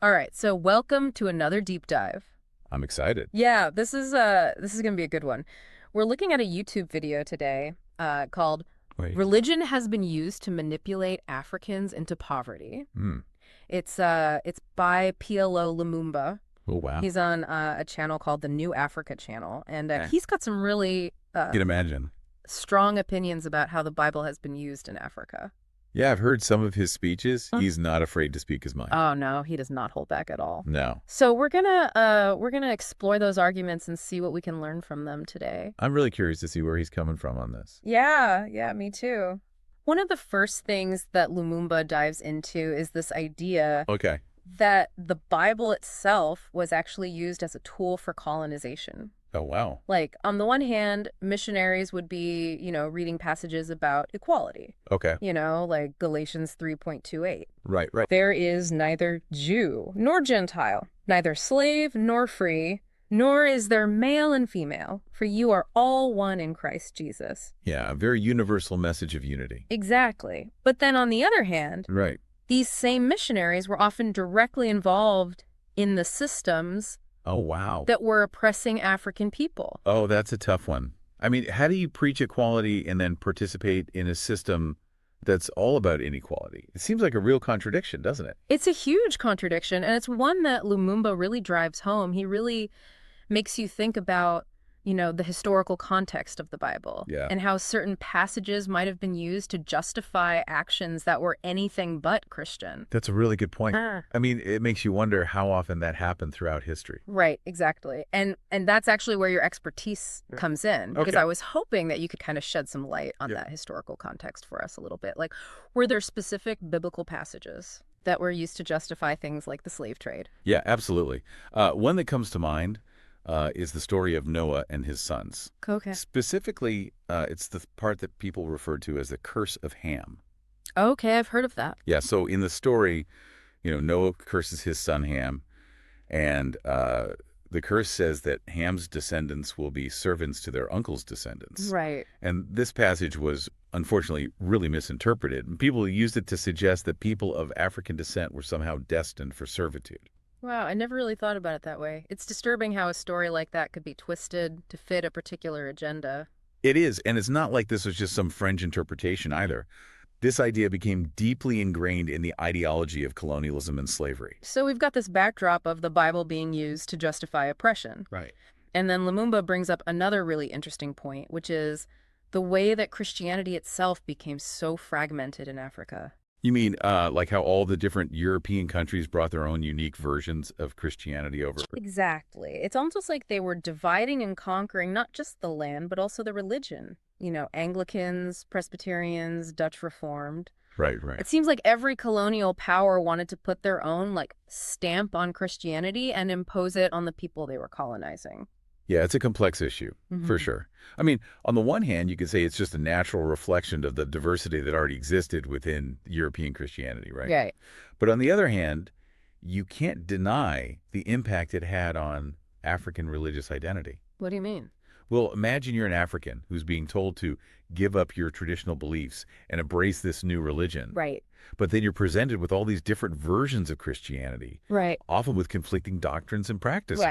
All right, so welcome to another deep dive. I'm excited. Yeah, this is gonna be a good one. We're looking at a YouTube video today called Wait. "Religion Has Been Used to Manipulate Africans into Poverty." Hmm. It's by PLO Lumumba. Oh, wow. He's on a channel called the New Africa Channel, and Eh. he's got some really You can imagine. strong opinions about how the Bible has been used in Africa. Yeah, I've heard some of his speeches. He's not afraid to speak his mind. Oh no, he does not hold back at all. No. So we're gonna explore those arguments and see what we can learn from them today. I'm really curious to see where he's coming from on this. Yeah, me too. One of the first things that Lumumba dives into is this idea Okay. that the Bible itself was actually used as a tool for colonization. Oh, wow. Like, on the one hand, missionaries would be, reading passages about equality, Okay. like Galatians 3.28. Right, right. There is neither Jew nor Gentile, neither slave nor free, nor is there male and female, for you are all one in Christ Jesus. Yeah, a very universal message of unity. Exactly. But then on the other hand, Right. these same missionaries were often directly involved in the systems Oh, wow. that were oppressing African people. Oh, that's a tough one. I mean, how do you preach equality and then participate in a system that's all about inequality? It seems like a real contradiction, doesn't it? It's a huge contradiction, and it's one that Lumumba really drives home. He really makes you think about, the historical context of the Bible Yeah. and how certain passages might have been used to justify actions that were anything but Christian. That's a really good point. Ah. I mean, it makes you wonder how often that happened throughout history. Right, exactly. And that's actually where your expertise comes in, because Okay. I was hoping that you could kind of shed some light on that historical context for us a little bit. Like, were there specific biblical passages that were used to justify things like the slave trade? Yeah, absolutely. One that comes to mind is the story of Noah and his sons. Okay. Specifically, it's the part that people refer to as the curse of Ham. Okay, I've heard of that. Yeah, so in the story, Noah curses his son Ham, and the curse says that Ham's descendants will be servants to their uncle's descendants. Right. And this passage was unfortunately really misinterpreted. And people used it to suggest that people of African descent were somehow destined for servitude. Wow, I never really thought about it that way. It's disturbing how a story like that could be twisted to fit a particular agenda. It is, and it's not like this was just some fringe interpretation either. This idea became deeply ingrained in the ideology of colonialism and slavery. So we've got this backdrop of the Bible being used to justify oppression. Right. And then Lumumba brings up another really interesting point, which is the way that Christianity itself became so fragmented in Africa. You mean like how all the different European countries brought their own unique versions of Christianity over? Exactly. It's almost like they were dividing and conquering not just the land, but also the religion. Anglicans, Presbyterians, Dutch Reformed. Right, right. It seems like every colonial power wanted to put their own, stamp on Christianity and impose it on the people they were colonizing. Yeah, it's a complex issue, for Mhm. sure. I mean, on the one hand, you could say it's just a natural reflection of the diversity that already existed within European Christianity, right? Right. But on the other hand, you can't deny the impact it had on African religious identity. What do you mean? Well, imagine you're an African who's being told to give up your traditional beliefs and embrace this new religion. Right. But then you're presented with all these different versions of Christianity, Right. often with conflicting doctrines and practices.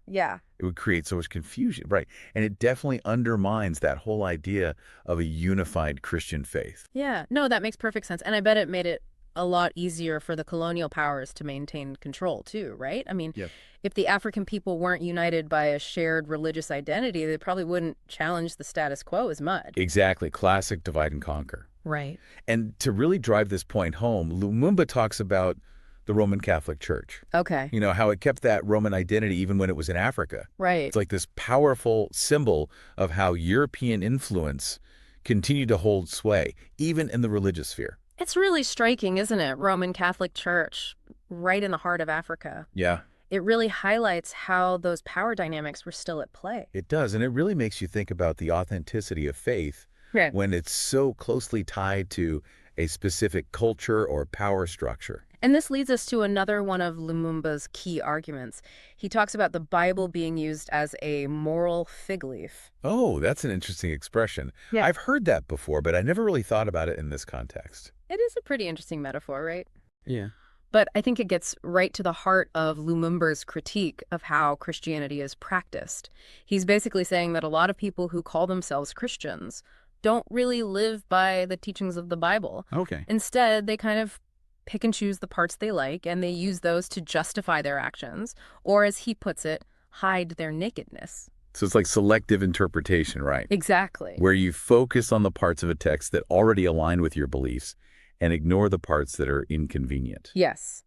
Yeah. It would create so much confusion, right? And it definitely undermines that whole idea of a unified Christian faith. Yeah. No, that makes perfect sense. And I bet it made it a lot easier for the colonial powers to maintain control too, right? I mean, Yep. if the African people weren't united by a shared religious identity, they probably wouldn't challenge the status quo as much. Exactly. Classic divide and conquer. Right. And to really drive this point home, Lumumba talks about the Roman Catholic Church. Okay. How it kept that Roman identity even when it was in Africa. Right. It's like this powerful symbol of how European influence continued to hold sway, even in the religious sphere. It's really striking, isn't it? Roman Catholic Church, right in the heart of Africa. Yeah, It really highlights how those power dynamics were still at play. it does. And it really makes you think about the authenticity of faith Right. when it's so closely tied to a specific culture or power structure. And this leads us to another one of Lumumba's key arguments. He talks about the Bible being used as a moral fig leaf. Oh, that's an interesting expression. Yeah. I've heard that before, but I never really thought about it in this context. It is a pretty interesting metaphor, right? Yeah. But I think it gets right to the heart of Lumumba's critique of how Christianity is practiced. He's basically saying that a lot of people who call themselves Christians don't really live by the teachings of the Bible. Okay. Instead, they kind of pick and choose the parts they like, and they use those to justify their actions, or as he puts it, hide their nakedness. So it's like selective interpretation, right? Exactly. Where you focus on the parts of a text that already align with your beliefs and ignore the parts that are inconvenient. Yes.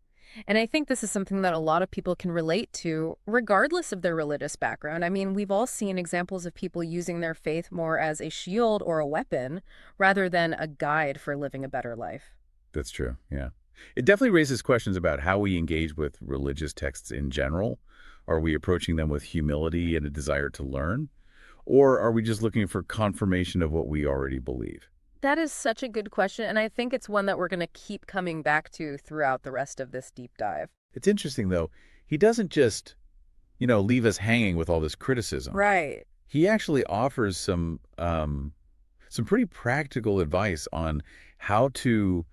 And I think this is something that a lot of people can relate to, regardless of their religious background. I mean, we've all seen examples of people using their faith more as a shield or a weapon rather than a guide for living a better life. That's true, yeah. It definitely raises questions about how we engage with religious texts in general. Are we approaching them with humility and a desire to learn? Or are we just looking for confirmation of what we already believe? That is such a good question, and I think it's one that we're going to keep coming back to throughout the rest of this deep dive. It's interesting, though. He doesn't just, leave us hanging with all this criticism. Right. He actually offers some pretty practical advice on how to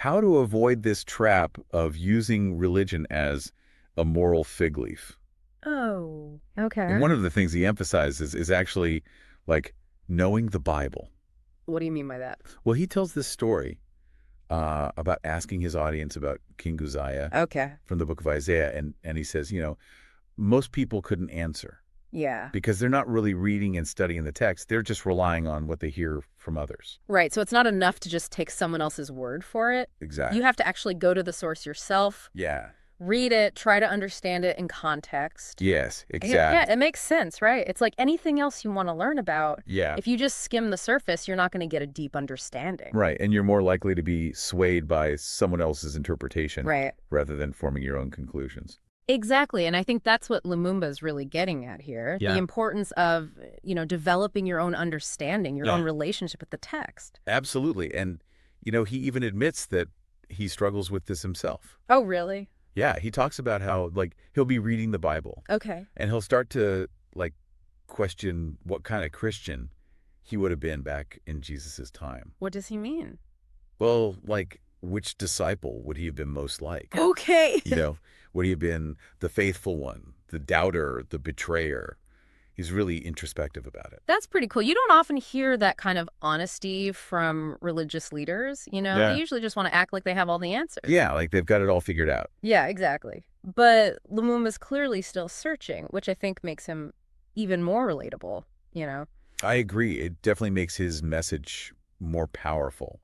avoid this trap of using religion as a moral fig leaf. Oh, okay. And one of the things he emphasizes is actually like knowing the Bible. What do you mean by that? Well, he tells this story about asking his audience about King Uzziah Okay. from the book of Isaiah. And he says, most people couldn't answer Yeah. because they're not really reading and studying the text. They're just relying on what they hear from others. Right. So it's not enough to just take someone else's word for it. Exactly. You have to actually go to the source yourself, Yeah. read it, try to understand it in context. Yes, exactly. Yeah, it makes sense, right? It's like anything else you want to learn about. Yeah. If you just skim the surface, you're not going to get a deep understanding. Right. And you're more likely to be swayed by someone else's interpretation Right. rather than forming your own conclusions. Exactly. And I think that's what Lumumba is really getting at here. Yeah. The importance of, developing your own understanding, your Yeah. own relationship with the text. Absolutely. And, he even admits that he struggles with this himself. Oh, really? Yeah. He talks about how, he'll be reading the Bible Okay. and he'll start to, question what kind of Christian he would have been back in Jesus's time. What does he mean? Well, which disciple would he have been most like? Okay. Would he have been the faithful one, the doubter, the betrayer? He's really introspective about it. That's pretty cool. You don't often hear that kind of honesty from religious leaders. Yeah. They usually just want to act like they have all the answers. Yeah, they've got it all figured out. Yeah, exactly. But Lumumba's clearly still searching, which I think makes him even more relatable, I agree. It definitely makes his message more powerful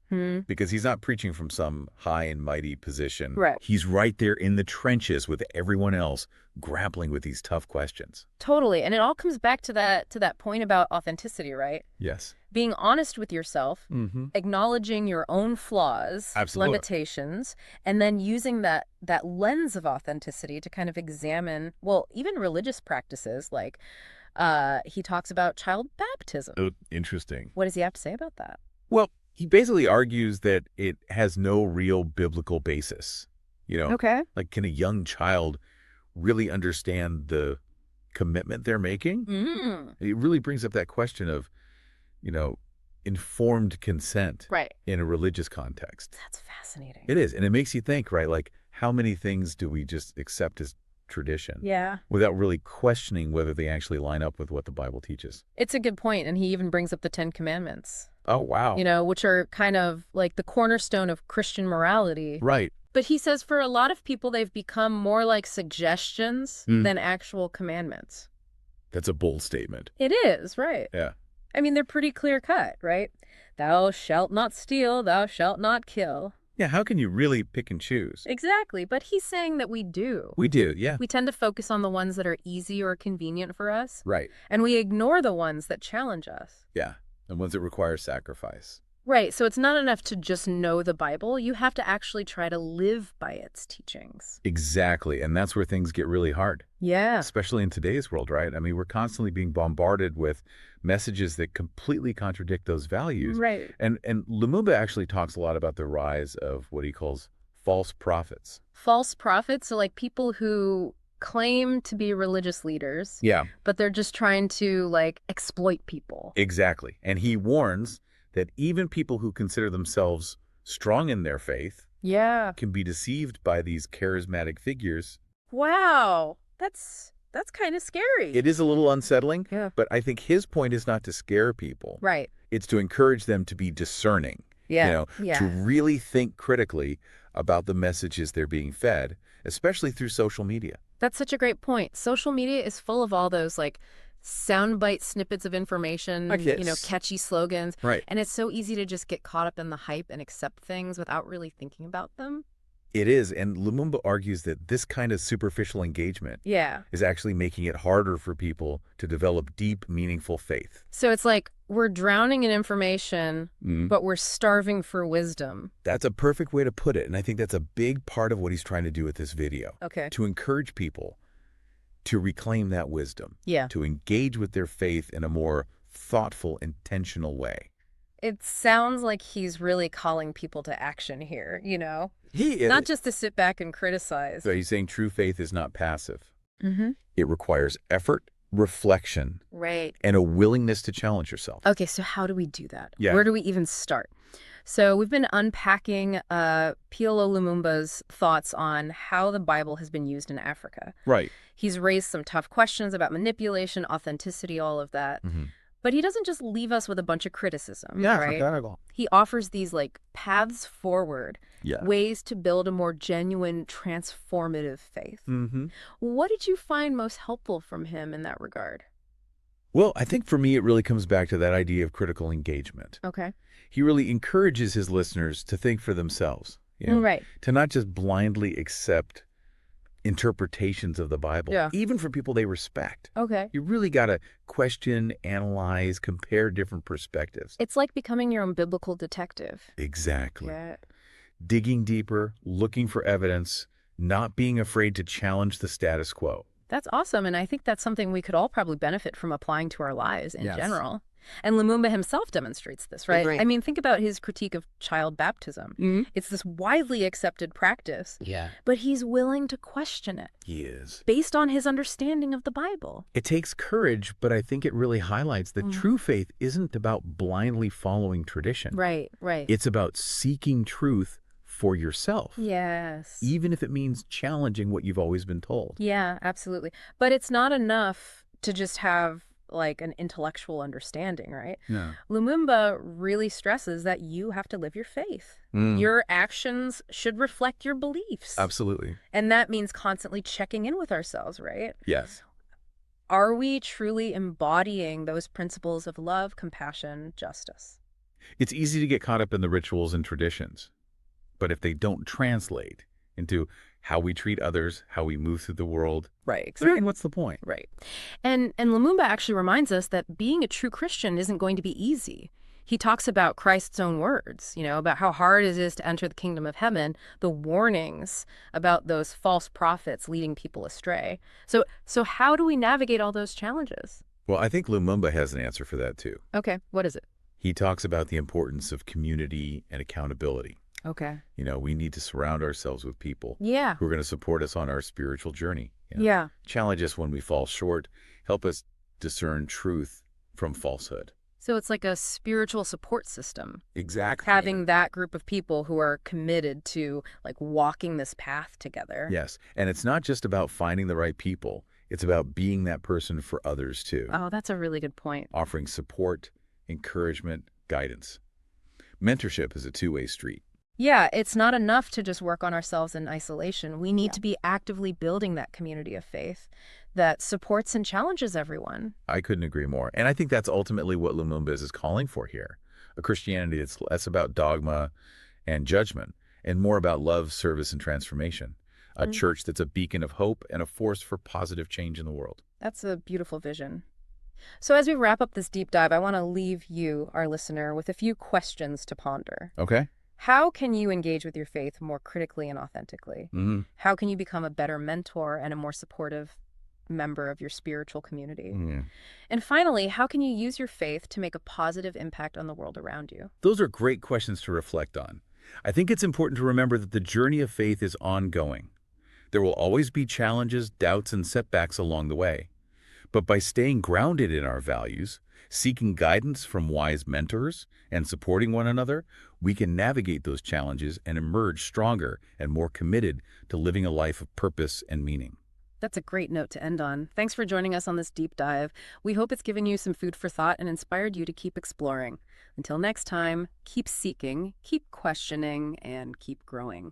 because he's not preaching from some high and mighty position. Right. He's right there in the trenches with everyone else grappling with these tough questions. Totally. And it all comes back to that point about authenticity, right? Yes. Being honest with yourself, acknowledging your own flaws, Absolutely. limitations, and then using that lens of authenticity to kind of examine, well, even religious practices like he talks about child baptism. Oh, interesting. What does he have to say about that? Well, he basically argues that it has no real biblical basis. Okay. Can a young child really understand the commitment they're making? It really brings up that question of, informed consent Right. in a religious context. That's fascinating. It is. And it makes you think, right? How many things do we just accept as tradition Yeah. without really questioning whether they actually line up with what the Bible teaches? It's a good point, and he even brings up the 10 Commandments. Oh, wow. Which are kind of like the cornerstone of Christian morality. Right. But he says for a lot of people, they've become more like suggestions than actual commandments. That's a bold statement. It is, right? Yeah. I mean, they're pretty clear cut, right? Thou shalt not steal, thou shalt not kill. Yeah, how can you really pick and choose? Exactly, but he's saying that we do. We do, yeah. We tend to focus on the ones that are easy or convenient for us. Right. And we ignore the ones that challenge us. Yeah, and ones that require sacrifice. Right, so it's not enough to just know the Bible. You have to actually try to live by its teachings. Exactly, and that's where things get really hard. Yeah. Especially in today's world, right? I mean, we're constantly being bombarded with messages that completely contradict those values. Right. And Lumumba actually talks a lot about the rise of what he calls false prophets. False prophets, so like people who claim to be religious leaders. Yeah. But they're just trying to exploit people. Exactly. And he warns that even people who consider themselves strong in their faith Yeah. can be deceived by these charismatic figures. Wow. That's kind of scary. It is a little unsettling, Yeah. but I think his point is not to scare people. Right. It's to encourage them to be discerning, Yeah. to Yeah. really think critically about the messages they're being fed, especially through social media. That's such a great point. Social media is full of all those like soundbite snippets of information, Like this. catchy slogans. Right. And it's so easy to just get caught up in the hype and accept things without really thinking about them. It is, and Lumumba argues that this kind of superficial engagement Yeah. is actually making it harder for people to develop deep, meaningful faith. So it's like we're drowning in information, but we're starving for wisdom. That's a perfect way to put it, and I think that's a big part of what he's trying to do with this video. Okay. To encourage people to reclaim that wisdom, Yeah. to engage with their faith in a more thoughtful, intentional way. It sounds like he's really calling people to action here, He is. Not just to sit back and criticize. So he's saying true faith is not passive. Mm-hmm. It requires effort, reflection, Right. and a willingness to challenge yourself. Okay, so how do we do that? Yeah. Where do we even start? So we've been unpacking PLO Lumumba's thoughts on how the Bible has been used in Africa. Right. He's raised some tough questions about manipulation, authenticity, all of that. Mm-hmm. But he doesn't just leave us with a bunch of criticism, Yeah, right? not at all. He offers these like paths forward, Yeah. ways to build a more genuine, transformative faith. Mm-hmm. What did you find most helpful from him in that regard? Well, I think for me, it really comes back to that idea of critical engagement. Okay. He really encourages his listeners to think for themselves, Right. to not just blindly accept interpretations of the Bible, Yeah. even for people they respect. Okay. You really got to question, analyze, compare different perspectives. It's like becoming your own biblical detective. Exactly. Yeah. Digging deeper, looking for evidence, not being afraid to challenge the status quo. That's awesome. And I think that's something we could all probably benefit from applying to our lives in Yes. general. And Lumumba himself demonstrates this, right? Agree. I mean, think about his critique of child baptism. Mm-hmm. It's this widely accepted practice, Yeah. but he's willing to question it He is. based on his understanding of the Bible. It takes courage, but I think it really highlights that true faith isn't about blindly following tradition. Right. It's about seeking truth for yourself, Yes. even if it means challenging what you've always been told. Yeah, absolutely. But it's not enough to just have like an intellectual understanding, right? No. Lumumba really stresses that you have to live your faith. Your actions should reflect your beliefs. Absolutely. And that means constantly checking in with ourselves, right? Yes. Are we truly embodying those principles of love, compassion, justice? It's easy to get caught up in the rituals and traditions, but if they don't translate into how we treat others, how we move through the world, Right. then what's the point? Right. And Lumumba actually reminds us that being a true Christian isn't going to be easy. He talks about Christ's own words, about how hard it is to enter the kingdom of heaven, the warnings about those false prophets leading people astray. So how do we navigate all those challenges? Well, I think Lumumba has an answer for that too. Okay, what is it? He talks about the importance of community and accountability. Okay. We need to surround ourselves with people Yeah. who are going to support us on our spiritual journey. Yeah. Challenge us when we fall short, help us discern truth from falsehood. So it's like a spiritual support system. Exactly. Having that group of people who are committed to like walking this path together. Yes. And it's not just about finding the right people. It's about being that person for others too. Oh, that's a really good point. Offering support, encouragement, guidance. Mentorship is a two-way street. Yeah, it's not enough to just work on ourselves in isolation. We need to be actively building that community of faith that supports and challenges everyone. I couldn't agree more. And I think that's ultimately what Lumumba is calling for here. A Christianity that's less about dogma and judgment and more about love, service, and transformation. A church that's a beacon of hope and a force for positive change in the world. That's a beautiful vision. So as we wrap up this deep dive, I want to leave you, our listener, with a few questions to ponder. Okay? How can you engage with your faith more critically and authentically? Mm-hmm. How can you become a better mentor and a more supportive member of your spiritual community? Mm. And finally, how can you use your faith to make a positive impact on the world around you? Those are great questions to reflect on. I think it's important to remember that the journey of faith is ongoing. There will always be challenges, doubts, and setbacks along the way. But by staying grounded in our values, Seeking guidance from wise mentors and supporting one another, we can navigate those challenges and emerge stronger and more committed to living a life of purpose and meaning. That's a great note to end on. Thanks for joining us on this deep dive. We hope it's given you some food for thought and inspired you to keep exploring. Until next time, keep seeking, keep questioning, and keep growing.